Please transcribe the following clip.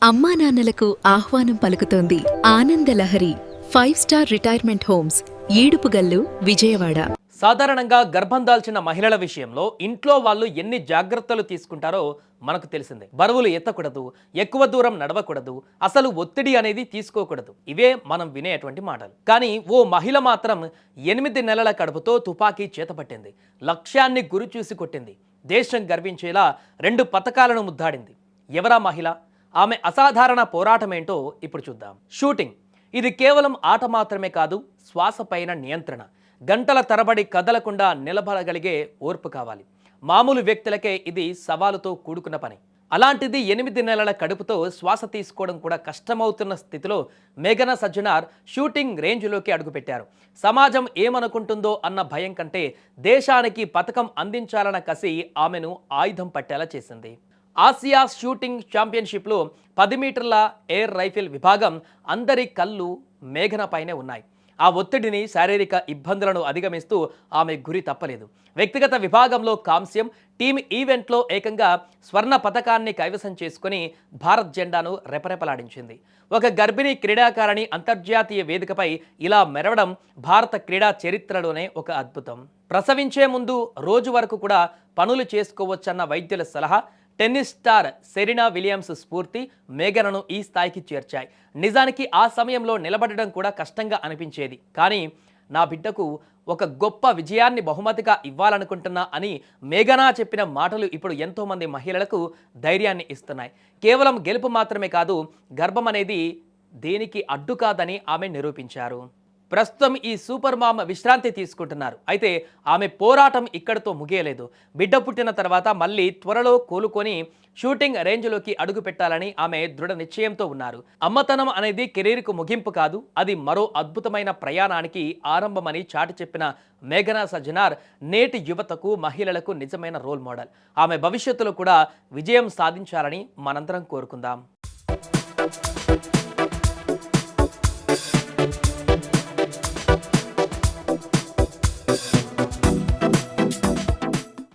అమ్మా నాన్నలకు ఆహ్వానం పలుకుతోంది Ananda Lahari 5 star retirement homes Edupugallu Vijayawada. సాధారణంగా గర్భం దాల్చిన మహిళల విషయంలో ఇంట్లో వాళ్ళు ఎన్ని జాగ్రత్తలు తీసుకుంటారో మనకు తెలిసిందే. బరువులు ఎత్తకూడదు, ఎక్కువ దూరం నడవకూడదు, అసలు ఒత్తిడి అనేది తీసుకోకూడదు. ఇవే మనం వినేటువంటి మాటలు. కానీ ఓ మహిళ మాత్రం 8 నెలల కడుపుతో తుపాకీ చేతపట్టింది. లక్ష్యాన్ని గురి చూసి కొట్టింది. దేశం గర్వించేలా 2 పతకాలను ముద్దాడింది. ఎవరా మహిళ? ఆమె అసాధారణ పోరాటమేంటో ఇప్పుడు చూద్దాం. షూటింగ్. ఇది కేవలం ఆట మాత్రమే కాదు, శ్వాసపైన నియంత్రణ. గంటల తరబడి కదలకుండా నిలబడగలిగే ఓర్పు కావాలి. మామూలు వ్యక్తులకే ఇది సవాలుతో కూడుకున్న పని. అలాంటిది 8 నెలల కడుపుతో శ్వాస తీసుకోవడం కూడా కష్టమవుతున్న స్థితిలో మేఘన సజ్జనార్ షూటింగ్ రేంజ్లోకి అడుగుపెట్టారు. సమాజం ఏమనుకుంటుందో అన్న భయం కంటే దేశానికి పతకం అందించాలన్న కసి ఆమెను ఆయుధం పట్టేలా చేసింది. ఆసియా షూటింగ్ ఛాంపియన్షిప్లో 10 మీటర్ల ఎయిర్ రైఫిల్ విభాగం అందరి కళ్ళు మేఘనపైనే ఉన్నాయి. ఆ ఒత్తిడిని, శారీరక ఇబ్బందులను అధిగమిస్తూ ఆమె గురి తప్పలేదు. వ్యక్తిగత విభాగంలో కాంస్యం, టీమ్ ఈవెంట్లో ఏకంగా స్వర్ణ పతకాన్ని కైవసం చేసుకుని భారత్ జెండాను రెపరెపలాడించింది. ఒక గర్భిణీ క్రీడాకారిణి అంతర్జాతీయ వేదికపై ఇలా మెరవడం భారత క్రీడా చరిత్రలోనే ఒక అద్భుతం. ప్రసవించే ముందు రోజు వరకు కూడా పనులు చేసుకోవచ్చన్న వైద్యుల సలహా, టెన్నిస్ స్టార్ సెరీనా విలియమ్స్ స్ఫూర్తి మేఘనను ఈ స్థాయికి చేర్చాయి. నిజానికి ఆ సమయంలో నిలబడడం కూడా కష్టంగా అనిపించేది. కానీ నా బిడ్డకు ఒక గొప్ప విజయాన్ని బహుమతిగా ఇవ్వాలనుకుంటున్నా అని మేఘనా చెప్పిన మాటలు ఇప్పుడు ఎంతోమంది మహిళలకు ధైర్యాన్ని ఇస్తున్నాయి. కేవలం గెలుపు మాత్రమే కాదు, గర్భం అనేది దేనికి అడ్డు కాదని ఆమె నిరూపించారు. ప్రస్తుతం ఈ సూపర్ మామ్ విశ్రాంతి తీసుకుంటున్నారు. అయితే ఆమె పోరాటం ఇక్కడితో ముగియలేదు. బిడ్డ పుట్టిన తర్వాత మళ్ళీ త్వరలో కోలుకొని షూటింగ్ రేంజ్లోకి అడుగు పెట్టాలని ఆమె దృఢ నిశ్చయంతో ఉన్నారు. అమ్మతనం అనేది కెరీర్కు ముగింపు కాదు, అది మరో అద్భుతమైన ప్రయాణానికి ఆరంభమని చాటి చెప్పిన మేఘనా సజ్జనార్ నేటి యువతకు, మహిళలకు నిజమైన రోల్ మోడల్. ఆమె భవిష్యత్తులో కూడా విజయం సాధించాలని మనందరం కోరుకుందాం.